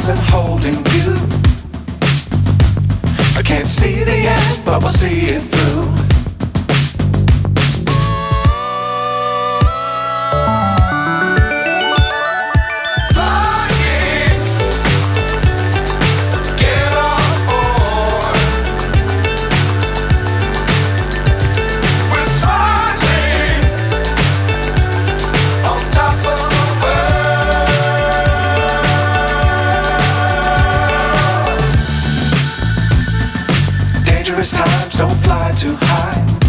stars and holding you. I can't see the end, but we'll see it through. Times don't fly too high.